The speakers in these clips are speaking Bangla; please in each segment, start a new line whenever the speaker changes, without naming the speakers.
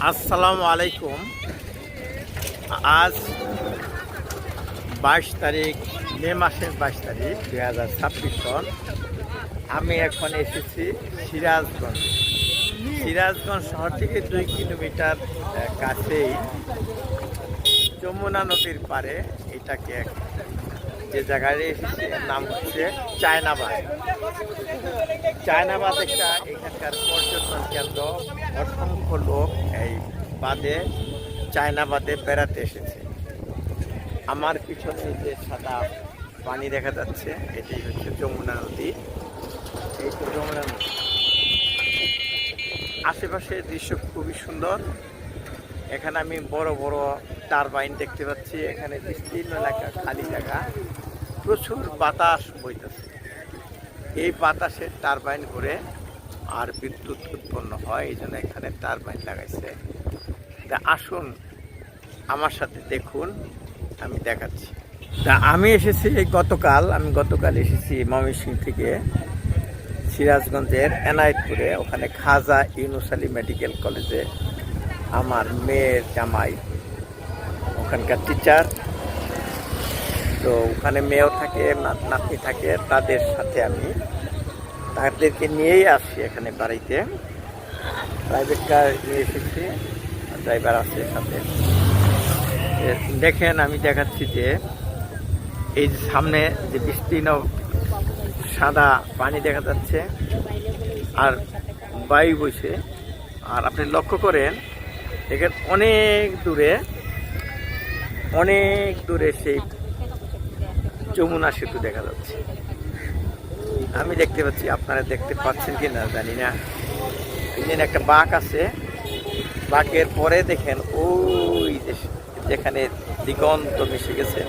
আসসালামু আলাইকুম। আজ 22 তারিখ, মে মাসের 22 তারিখ 2026 সন। আমি এখন এসেছি সিরাজগঞ্জ। সিরাজগঞ্জ শহর থেকে 2 কিলোমিটার কাছেই যমুনা নদীর পারে এটাকে যে জায়গায় এসেছি এর নাম হচ্ছে চায়নাবাদ। চায়নাবাদ একটা এখানকার পর্যটন কেন্দ্র। অসংখ্য লোক এই বাদে চায়নাবাদে বেড়াতে এসেছে। আমার পিছনে যে সাদা পানি দেখা যাচ্ছে এটাই হচ্ছে যমুনা নদী। এই তো যমুনা নদী, আশেপাশের দৃশ্য খুবই সুন্দর। এখানে আমি বড় বড় টারবাইন দেখতে পাচ্ছি। এখানে বিস্তীর্ণ এলাকা খালি জায়গা, প্রচুর বাতাস বইতেছে। এই বাতাসের টারবাইন ঘুরে আর বিদ্যুৎ উৎপন্ন হয়, এই জন্য এখানে টারবাইন লাগাইছে। তা আসুন আমার সাথে দেখুন, আমি দেখাচ্ছি। তা আমি এসেছি গতকাল এসেছি ময়মনসিংহ থেকে সিরাজগঞ্জের এনায়েতপুরে। ওখানে খাজা ইউনুস আলী মেডিকেল কলেজে আমার মেয়ের জামাই ওখানকার টিচার। তো ওখানে মেয়েও থাকে, নাতনি থাকে। তাদেরকে নিয়েই আসছি এখানে বাড়িতে। প্রাইভেট কার নিয়ে এসেছি, ড্রাইভার আছে সাথে। দেখেন, আমি দেখাচ্ছি যে এই যে সামনে যে বিস্তীর্ণ সাদা পানি দেখা যাচ্ছে আর বায়ু বইছে। আর আপনি লক্ষ্য করেন দেখেন অনেক দূরে সেই যমুনা সেতু দেখা যাচ্ছে। আমি দেখতে পাচ্ছি, আপনারা দেখতে পাচ্ছেন কি না জানি না। এখানে একটা বাঘ আছে, বাঘের পরে দেখেন ওই যেখানে দিগন্ত মিশে গেছে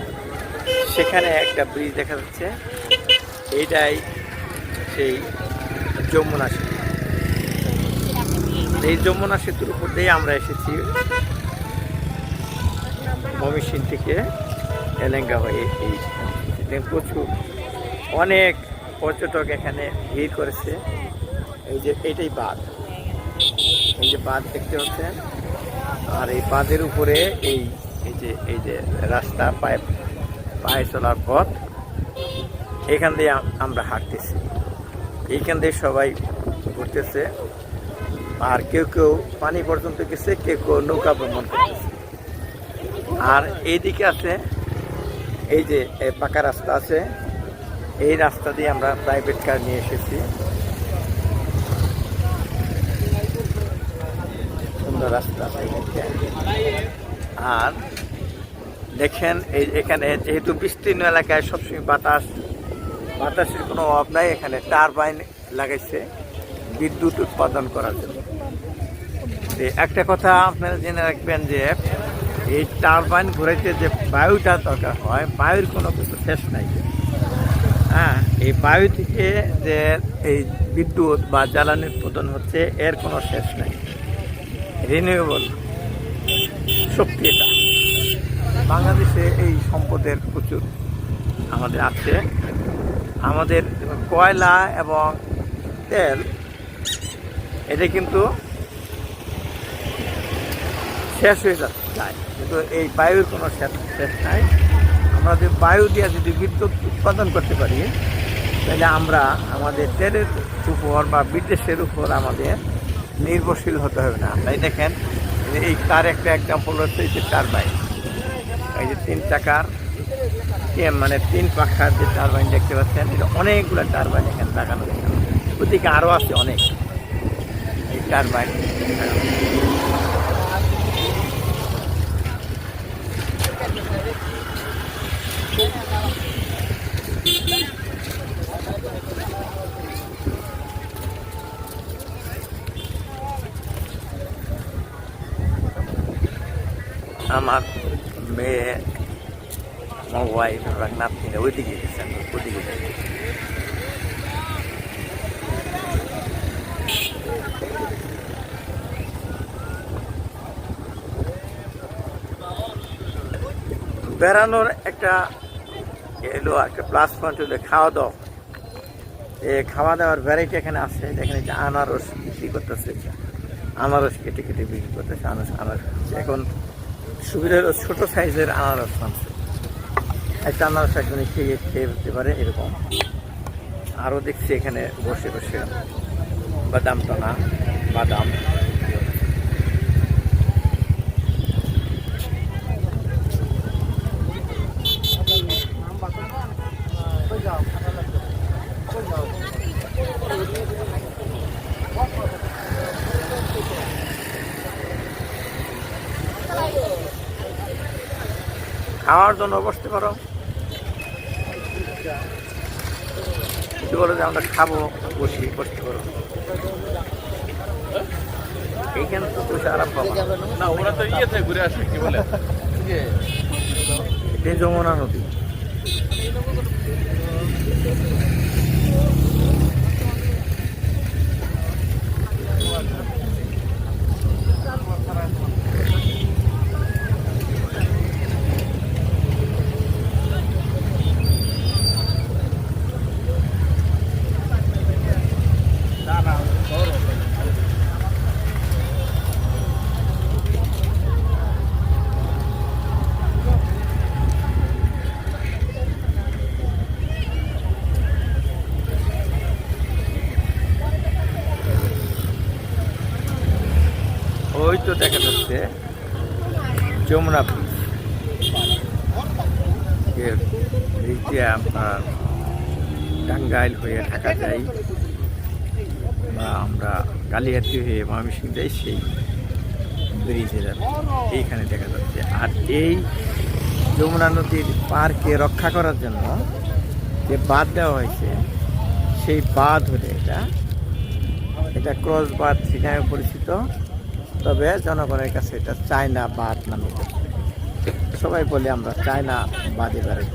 সেখানে একটা ব্রিজ দেখা যাচ্ছে। এইটাই সেই যমুনা সেতু। এই যমুনা সেতুর উপর দিয়ে আমরা এসেছি ময়মনসিংহ থেকে এলেঙ্গা হয়ে। এই প্রচুর অনেক পর্যটক এখানে ভিড় করেছে। এই যে এইটাই বাঁধ, এই যে বাঁধ দেখতে পাচ্ছেন। আর এই বাঁধের উপরে এই যে রাস্তা, পায়ে চলার পথ, এখান দিয়ে আমরা হাঁটতেছি। এইখান দিয়ে সবাই ঘুরতেছে। আর কেউ কেউ পানি পর্যন্ত গেছে, কেউ কেউ নৌকা ভ্রমণ করতেছে। আর এইদিকে আছে এই যে পাকা রাস্তা আছে, এই রাস্তা দিয়ে আমরা প্রাইভেট কার নিয়ে এসেছি। সুন্দর রাস্তা আছে। আর দেখেন এখানে যেহেতু বিস্তীর্ণ এলাকায় সবসময় বাতাসের কোনো অভাব নাই। এখানে টারবাইন লাগাইছে বিদ্যুৎ উৎপাদন করার জন্য। একটা কথা আপনারা জেনে রাখবেন যে এই টারবাইন ঘুরাইতে যে বায়ুটা দরকার হয়, বায়ুর কোনো কিছু শেষ নাই। হ্যাঁ, এই বায়ু থেকে যে এই বিদ্যুৎ বা জ্বালানি উৎপাদন হচ্ছে এর কোনো শেষ নাই। রিনিউয়েবল শক্তি এটা। বাংলাদেশে এই সম্পদের প্রচুর আমাদের আছে। আমাদের কয়লা এবং তেল এটা কিন্তু শেষ হয়ে যায়, কিন্তু এই বায়ুর কোনো শেষ নাই। আমরা যদি বায়ু দিয়ে যদি বিদ্যুৎ উৎপাদন করতে পারি, তাহলে আমরা আমাদের তেলের উপর বা বিদেশের উপর আমাদের নির্ভরশীল হতে হবে না। তাই দেখেন এই তার একটা এক্সাম্পল হচ্ছে এই যে টারবাইন, এই যে 3 চাকার মানে 3 পাখার যে টারবাইন দেখতে পাচ্ছেন, এটা অনেকগুলো টারবাইন এখানে লাগানো। ওদিকে আরও আছে অনেক এই টারবাইন। আমার মেয়ে, আমার ওয়াইফ এবং নাতনিরা ওইদিকে গেছেন, ওদিকে বেড়ানোর একটা প্লাস পয়েন্ট হলো খাওয়া দাওয়া। খাওয়া দাওয়ার ভ্যারাইটি এখানে আছে। এখানে যে আনারস বিক্রি করতেছে, আনারস কেটে কেটে বিক্রি করতেছে। আনারস এখন সুবিধা হলো ছোট সাইজের আনারস নামছে। একটা আনারস একজনে খেয়ে খেয়ে ফেলতে পারে এরকম। আরও দেখছি এখানে বসে বসে বাদাম টানা বাদাম। খাওয়ার জন্য বসতে পারো, যদি বলো যে আমরা খাবো বসতে পারো। এইখানে তো বসে আরাম পাবো
না, ওরা তো ইয়েতে ঘুরে আসে, কি বলে
এটা যমুনা নদী। ওই তো দেখা যাচ্ছে যমুনা ব্রিজ। ব্রিজ দিয়ে আপনার টাঙ্গাইল হয়ে ঢাকা যাই বা আমরা কালিয়াতি হয়ে ময়মনসিংহ যাই, সেই ব্রিজের এইখানে দেখা যাচ্ছে। আর এই যমুনা নদীর পার্কে রক্ষা করার জন্য যে বাঁধ দেওয়া হয়েছে, সেই বাঁধ হলে এটা ক্রস বাঁধ নামে পরিচিত। তবে জনগণের কাছে এটা চায়না বাঁধ নামে সবাই বলে আমরা চায়না বাঁধে বেড়াই।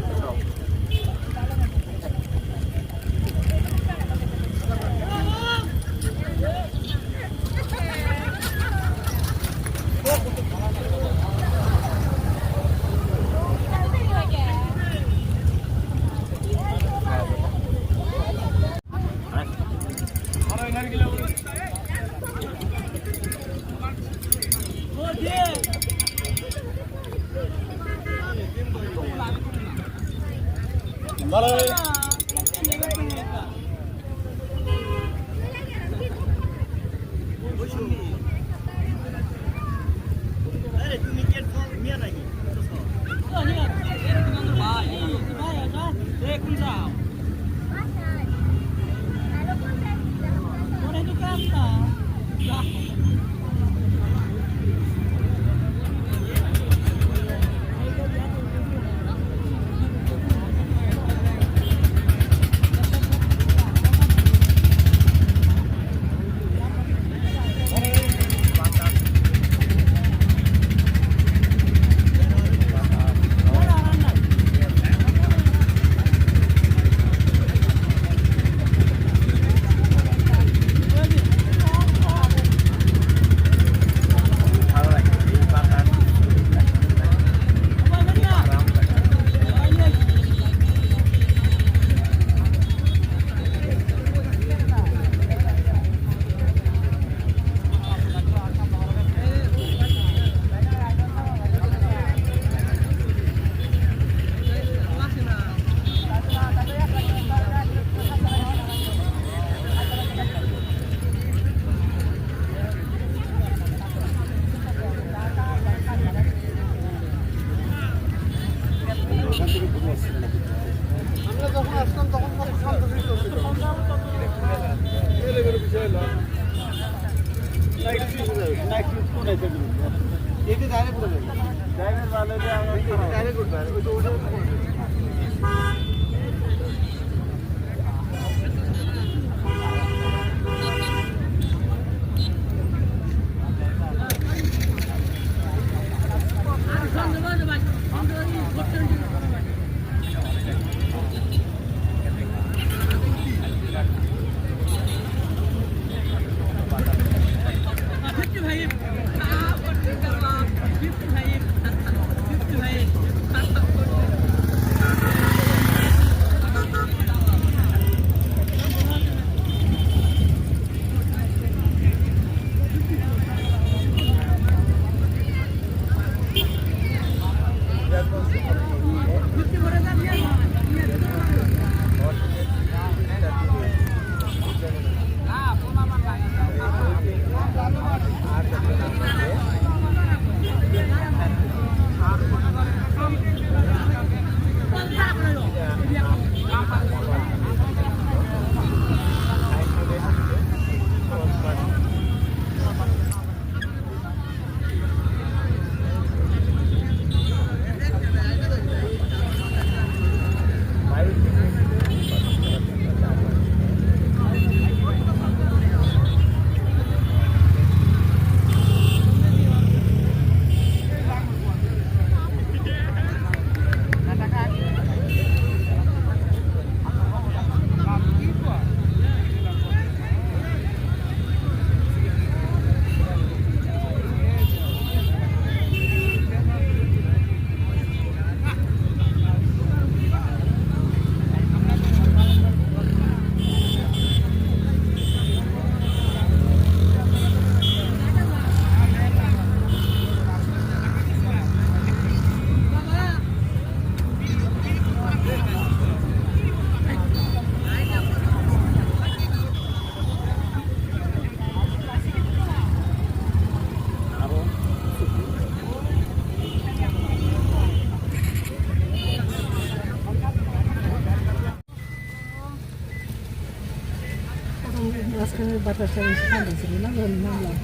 মাঝখানে বাতাসটা বেশি ঠান্ডা ছিল না, নামলাম।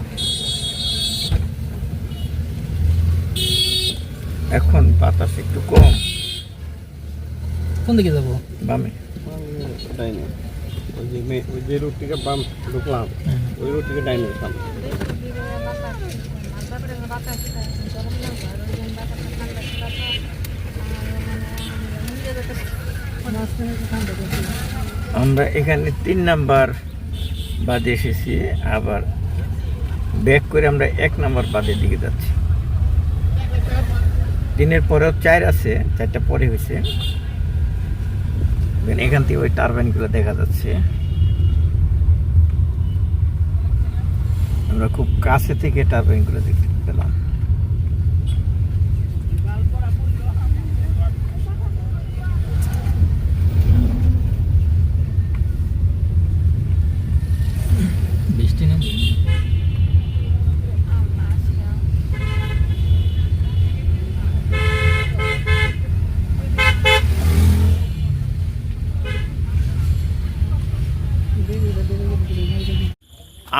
এখন বাতাস একটু কম।
কোন দিকে যাবো?
বামে।
ডাইনে ওই যে রুট থেকে বাম ঢুকলাম ওই রুট থেকে ডাইনে উঠলাম।
মাঝখানে একটু ঠান্ডা বেশি।
আমরা এখানে 3 নাম্বার বাদে এসেছি, আবার ব্যাক করে আমরা 1 নাম্বার বাদের দিকে যাচ্ছি। 3-এর পরেও 4 আছে, 4টা পরে হয়েছে। এখান থেকে ওই টারবাইনগুলো দেখা যাচ্ছে। আমরা খুব কাছে থেকে টারবাইনগুলো দেখতে পেলাম।
বৃষ্টি না?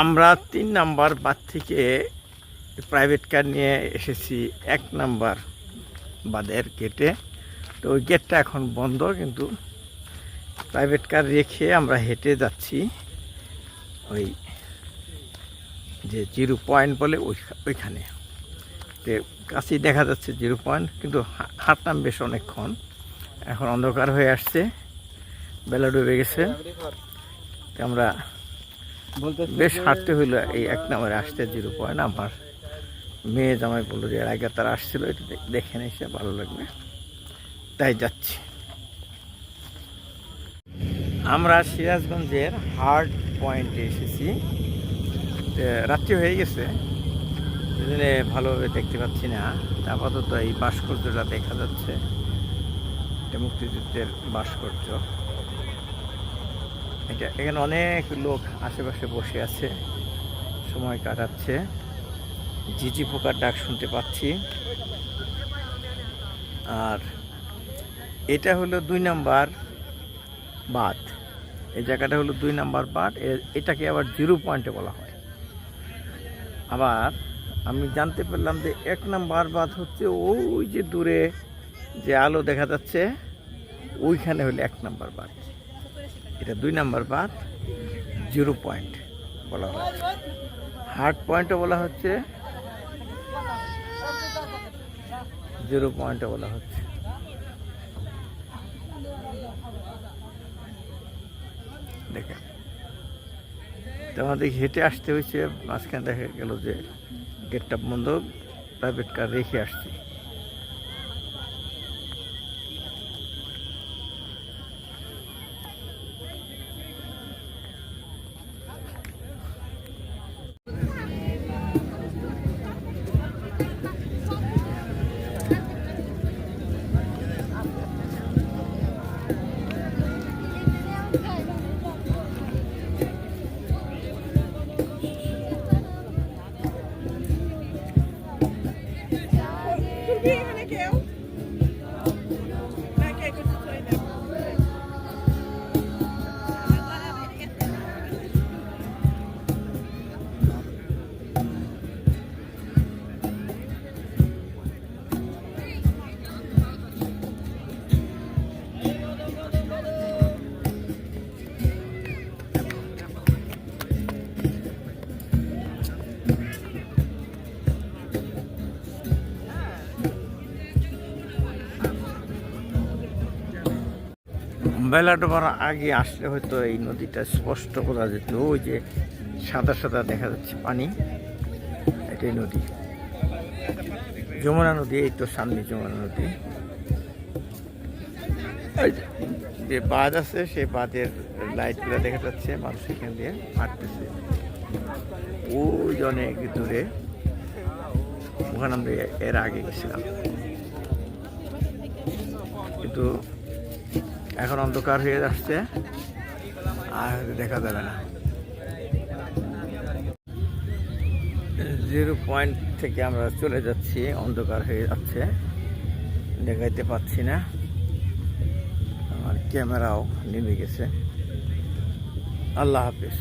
আমরা 3 নাম্বার বাদ থেকে প্রাইভেট কার নিয়ে এসেছি 1 নাম্বার বাদের গেটে। তো ওই গেটটা এখন বন্ধ, কিন্তু প্রাইভেট কার রেখে আমরা হেঁটে যাচ্ছি ওই যে 0 পয়েন্ট বলে ওইখানে। তো কাছেই দেখা যাচ্ছে 0 পয়েন্ট, কিন্তু হাঁটলাম বেশ অনেকক্ষণ। এখন অন্ধকার হয়ে আসছে, বেলা ডুবে গেছে। তো আমরা বেশ হাঁটতে হইলো এই 1 নাম্বারে আসতে 0 পয়েন্ট। আমার মেয়ে জামাই বললো যে এর আগে তারা আসছিল, এটা দেখে নিয়েছে, ভালো লাগবে, তাই যাচ্ছি। আমরা সিরাজগঞ্জের হার্ড পয়েন্টে এসেছি। রাত্রি হয়ে গেছে, সেজন্য ভালোভাবে দেখতে পাচ্ছি না। আপাতত এই ভাস্কর্যটা দেখা যাচ্ছে, এটা মুক্তিযুদ্ধের ভাস্কর্য। এখানে অনেক লোক আশেপাশে বসে আছে, সময় কাটাচ্ছে। ঝিঝি পোকার ডাক শুনতে পাচ্ছি। আর এটা হলো 2 নাম্বার বাঁধ। এই জায়গাটা হলো 2 নাম্বার বাঁধ। এটাকে আবার 0 পয়েন্টে বলা হয়। আবার আমি জানতে পারলাম যে 1 নাম্বার বাঁধ হচ্ছে ওই যে দূরে যে আলো দেখা যাচ্ছে, ওইখানে হলো 1 নাম্বার বাঁধ। এটা 2 নাম্বার বাঁধ, 0 পয়েন্ট বলা হয়। হার্ড পয়েন্টও বলা হচ্ছে, 0 পয়েন্টও বলা হচ্ছে। দেখেন, তো আমাদের হেঁটে আসতে হয়েছে। মাঝখানে দেখা গেল যে গেটটা বন্ধ, প্রাইভেট কার রেখে আসছি। বেলা ডোবার আগে আসলে হয়তো এই নদীটা স্পষ্ট বোঝা যেত। ওই যে সাদা সাদা দেখা যাচ্ছে পানি, এটাই নদী, যমুনা নদী। এই তো সামনে যমুনা নদী। যে বাঁধ আছে সেই বাঁধের লাইটগুলো দেখা যাচ্ছে, মানুষ এখান দিয়ে হাঁটতেছে। ওই অনেক দূরে, ওখানে আমরা এর আগে গেছিলাম, কিন্তু এখন অন্ধকার হয়ে যাচ্ছে, আর দেখা যাবে না। 0 পয়েন্ট থেকে আমরা চলে যাচ্ছি, অন্ধকার হয়ে যাচ্ছে, দেখাইতে পাচ্ছি না। আমার ক্যামেরাও নেমে গেছে। আল্লাহ হাফিজ।